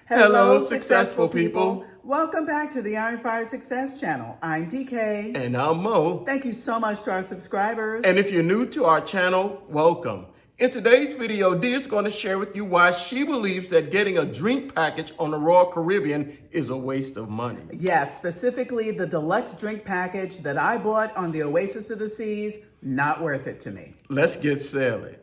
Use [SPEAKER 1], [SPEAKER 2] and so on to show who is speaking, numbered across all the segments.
[SPEAKER 1] Hello, successful people.
[SPEAKER 2] Welcome back to the Iron Fire Success Channel. I'm DK.
[SPEAKER 1] And I'm Mo.
[SPEAKER 2] Thank you so much to our subscribers.
[SPEAKER 1] And if you're new to our channel, welcome. In today's video, Dee is going to share with you why she believes that getting a drink package on the Royal Caribbean is a waste of money.
[SPEAKER 2] Yes, specifically the deluxe drink package that I bought on the Oasis of the Seas, not worth it to me.
[SPEAKER 1] Let's get sailing.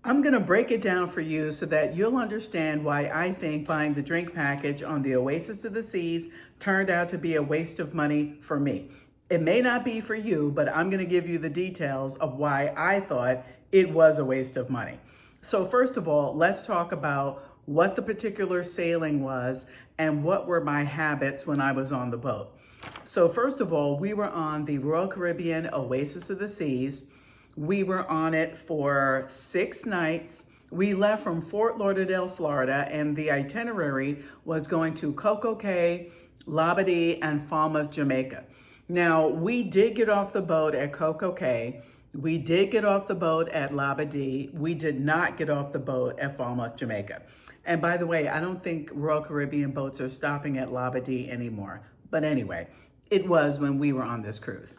[SPEAKER 2] I'm going to break it down for you so that you'll understand why I think buying the drink package on the Oasis of the Seas turned out to be a waste of money for me. It may not be for you, but I'm going to give you the details of why I thought it was a waste of money. So first of all, let's talk about what the particular sailing was and what were my habits when I was on the boat. So first of all, we were on the Royal Caribbean Oasis of the Seas. We were on it for 6 nights. We left from Fort Lauderdale, Florida, and the itinerary was going to Coco Cay, Labadee, and Falmouth, Jamaica. Now, we did get off the boat at Coco Cay. We did get off the boat at Labadee. We did not get off the boat at Falmouth, Jamaica. And by the way, I don't think Royal Caribbean boats are stopping at Labadee anymore. But anyway, it was when we were on this cruise.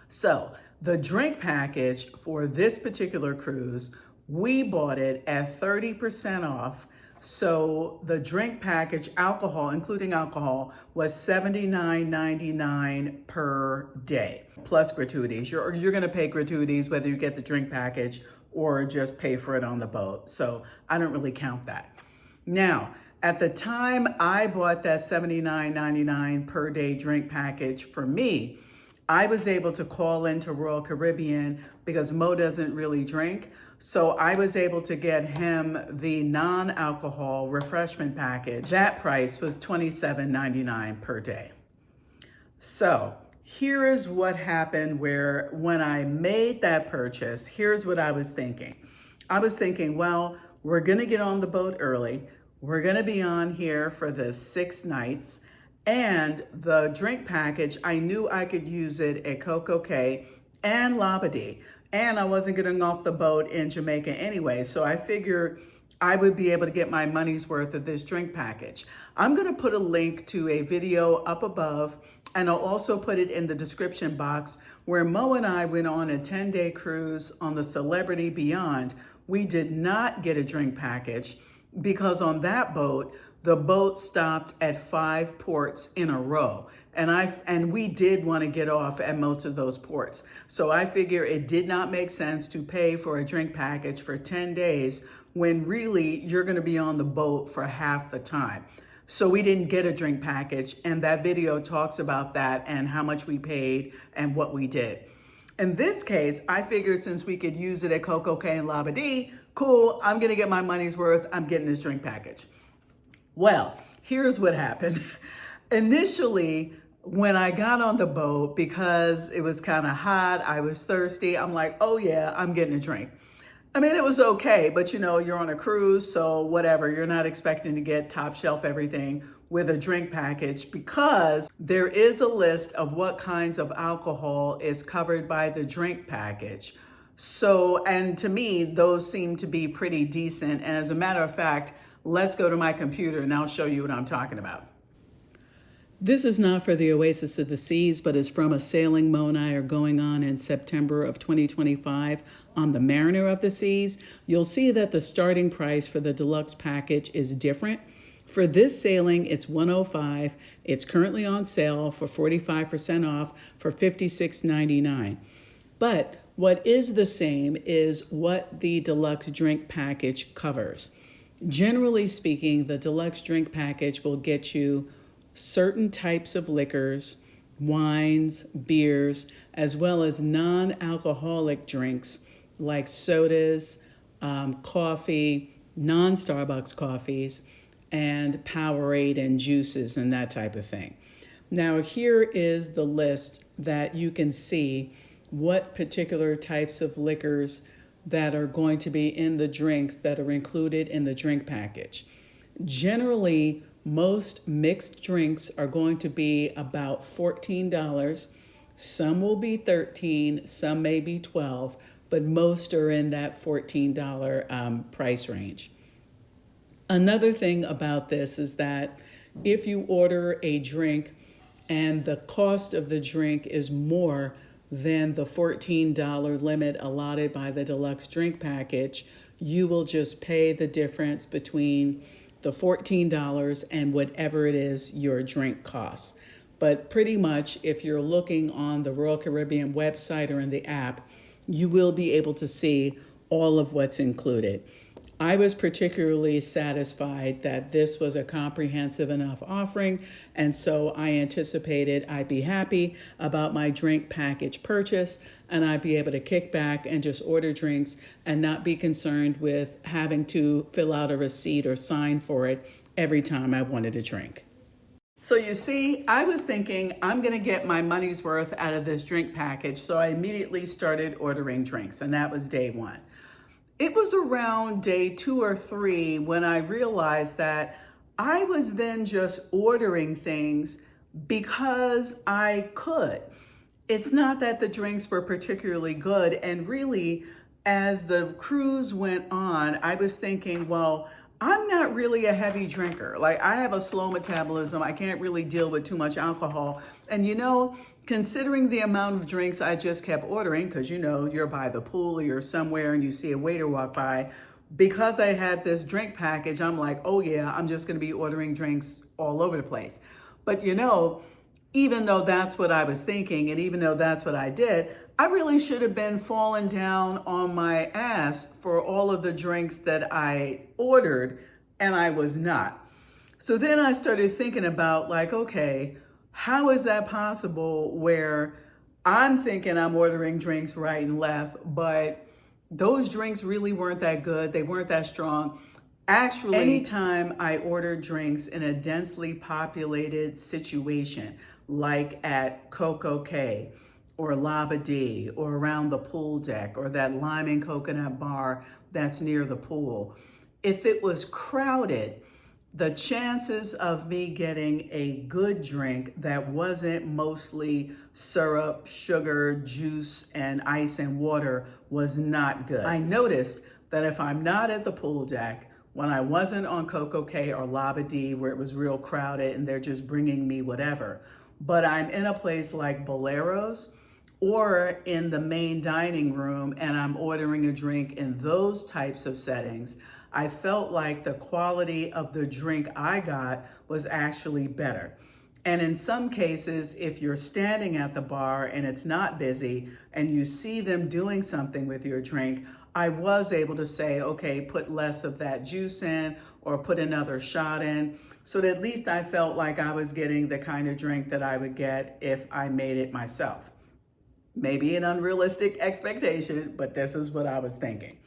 [SPEAKER 2] So, the drink package for this particular cruise, we bought it at 30% off. So the drink package, alcohol, including alcohol, was $79.99 per day, plus gratuities. You're going to pay gratuities whether you get the drink package or just pay for it on the boat. So I don't really count that. Now, at the time I bought that $79.99 per day drink package for me, I was able to call into Royal Caribbean because Mo doesn't really drink. So I was able to get him the non-alcohol refreshment package. That price was $27.99 per day. So here is what happened when I made that purchase, here's what I was thinking. I was thinking, well, we're gonna get on the boat early. We're gonna be on here for the 6 nights. And the drink package, I knew I could use it at Coco Cay and Labadee. And I wasn't getting off the boat in Jamaica anyway. So I figured I would be able to get my money's worth of this drink package. I'm going to put a link to a video up above, and I'll also put it in the description box where Mo and I went on a 10-day cruise on the Celebrity Beyond. We did not get a drink package because on that boat, the boat stopped at 5 ports in a row. And we did want to get off at most of those ports. So I figure it did not make sense to pay for a drink package for 10 days when really you're going to be on the boat for half the time. So we didn't get a drink package. And that video talks about that and how much we paid and what we did. In this case, I figured since we could use it at Coco Cay and Labadee, cool, I'm going to get my money's worth. I'm getting this drink package. Well, here's what happened. Initially, when I got on the boat, because it was kind of hot, I was thirsty, I'm like, oh yeah, I'm getting a drink. I mean, it was okay, but you're on a cruise, so whatever. You're not expecting to get top shelf everything with a drink package because there is a list of what kinds of alcohol is covered by the drink package. So, and to me, those seem to be pretty decent. And as a matter of fact, let's go to my computer and I'll show you what I'm talking about. This is not for the Oasis of the Seas, but is from a sailing Mo and I are going on in September of 2025 on the Mariner of the Seas. You'll see that the starting price for the deluxe package is different. For this sailing, it's $105. It's currently on sale for 45% off for $56.99. But what is the same is what the deluxe drink package covers. Generally speaking, the deluxe drink package will get you certain types of liquors, wines, beers, as well as non-alcoholic drinks like sodas, coffee, non-Starbucks coffees, and Powerade and juices and that type of thing. Now, here is the list that you can see what particular types of liquors that are going to be in the drinks that are included in the drink package. Generally, most mixed drinks are going to be about $14. Some will be $13, some may be $12, but most are in that $14 price range. Another thing about this is that if you order a drink and the cost of the drink is more than the $14 limit allotted by the deluxe drink package, you will just pay the difference between the $14 and whatever it is your drink costs. But pretty much, if you're looking on the Royal Caribbean website or in the app, you will be able to see all of what's included. I was particularly satisfied that this was a comprehensive enough offering, and so I anticipated I'd be happy about my drink package purchase, and I'd be able to kick back and just order drinks and not be concerned with having to fill out a receipt or sign for it every time I wanted a drink. So you see, I was thinking I'm going to get my money's worth out of this drink package, so I immediately started ordering drinks, and that was day one. It was around day 2 or 3 when I realized that I was then just ordering things because I could. It's not that the drinks were particularly good, and really, as the cruise went on, I was thinking, well, I'm not really a heavy drinker. Like, I have a slow metabolism. I can't really deal with too much alcohol. And considering the amount of drinks I just kept ordering, because you're by the pool or you're somewhere and you see a waiter walk by, because I had this drink package, I'm like, oh yeah, I'm just going to be ordering drinks all over the place. But even though that's what I was thinking, and even though that's what I did, I really should have been falling down on my ass for all of the drinks that I ordered, and I was not. So then I started thinking about, like, okay, how is that possible where I'm thinking I'm ordering drinks right and left, but those drinks really weren't that good, they weren't that strong. Actually, anytime I ordered drinks in a densely populated situation, like at Coco Cay or Labadee or around the pool deck or that lime and coconut bar that's near the pool, if it was crowded, the chances of me getting a good drink that wasn't mostly syrup, sugar, juice, and ice and water was not good. I noticed that if I'm not at the pool deck, when I wasn't on Coco Cay or Labadee where it was real crowded and they're just bringing me whatever, but I'm in a place like Bolero's or in the main dining room and I'm ordering a drink in those types of settings, I felt like the quality of the drink I got was actually better. And in some cases, if you're standing at the bar and it's not busy and you see them doing something with your drink, I was able to say, okay, put less of that juice in or put another shot in. So that at least I felt like I was getting the kind of drink that I would get if I made it myself. Maybe an unrealistic expectation, but this is what I was thinking.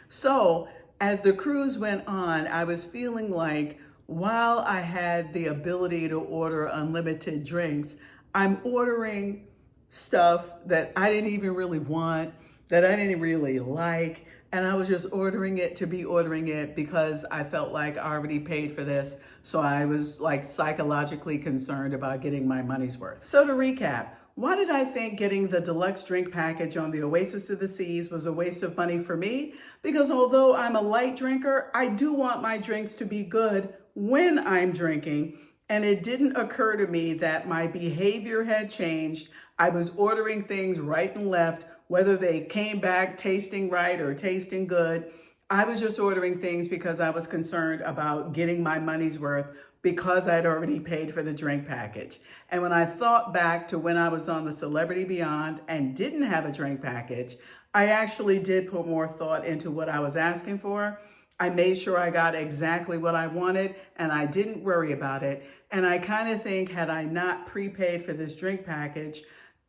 [SPEAKER 2] So as the cruise went on, I was feeling like while I had the ability to order unlimited drinks, I'm ordering stuff that I didn't even really want, that I didn't really like, and I was just ordering it to be ordering it because I felt like I already paid for this, so I was like psychologically concerned about getting my money's worth. So to recap, why did I think getting the deluxe drink package on the Oasis of the Seas was a waste of money for me? Because although I'm a light drinker, I do want my drinks to be good when I'm drinking, and it didn't occur to me that my behavior had changed. I was ordering things right and left, whether they came back tasting right or tasting good. I was just ordering things because I was concerned about getting my money's worth because I'd already paid for the drink package. And when I thought back to when I was on the Celebrity Beyond and didn't have a drink package, I actually did put more thought into what I was asking for. I made sure I got exactly what I wanted and I didn't worry about it. And I kind of think had I not prepaid for this drink package,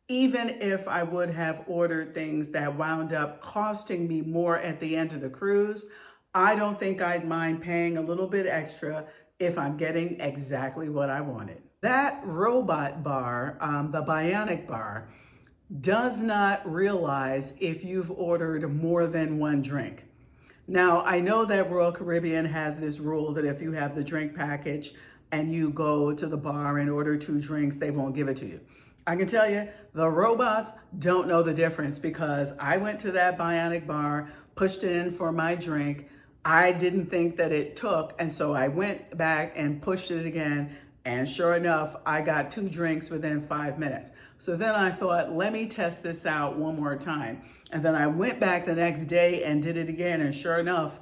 [SPEAKER 2] even if I would have ordered things that wound up costing me more at the end of the cruise, I don't think I'd mind paying a little bit extra if I'm getting exactly what I wanted. That robot bar, the bionic bar, does not realize if you've ordered more than one drink. Now, I know that Royal Caribbean has this rule that if you have the drink package and you go to the bar and order 2 drinks, they won't give it to you. I can tell you, the robots don't know the difference, because I went to that bionic bar, pushed in for my drink. I didn't think that it took, and so I went back and pushed it again, and sure enough, I got 2 drinks within 5 minutes. So then I thought, let me test this out one more time. And then I went back the next day and did it again, and sure enough,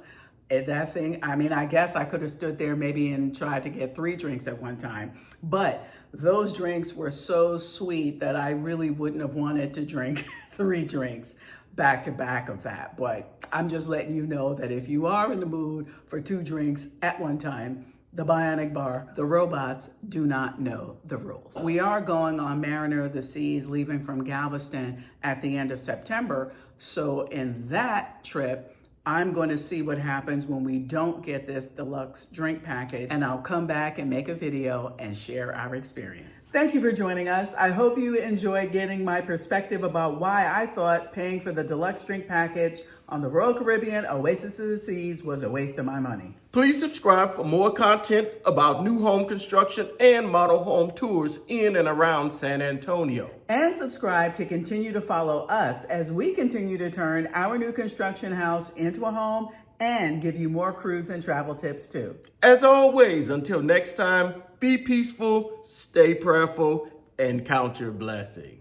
[SPEAKER 2] that thing, I mean, I guess I could have stood there maybe and tried to get 3 drinks at one time, but those drinks were so sweet that I really wouldn't have wanted to drink 3 drinks back to back of that. But I'm just letting you know that if you are in the mood for 2 drinks at one time, the bionic bar, the robots do not know the rules. We are going on Mariner of the Seas, leaving from Galveston at the end of September. So in that trip, I'm going to see what happens when we don't get this deluxe drink package, and I'll come back and make a video and share our experience. Thank you for joining us. I hope you enjoyed getting my perspective about why I thought paying for the deluxe drink package on the Royal Caribbean Oasis of the Seas was a waste of my money.
[SPEAKER 1] Please subscribe for more content about new home construction and model home tours in and around San Antonio.
[SPEAKER 2] And subscribe to continue to follow us as we continue to turn our new construction house into a home and give you more cruise and travel tips too.
[SPEAKER 1] As always, until next time, be peaceful, stay prayerful, and count your blessings.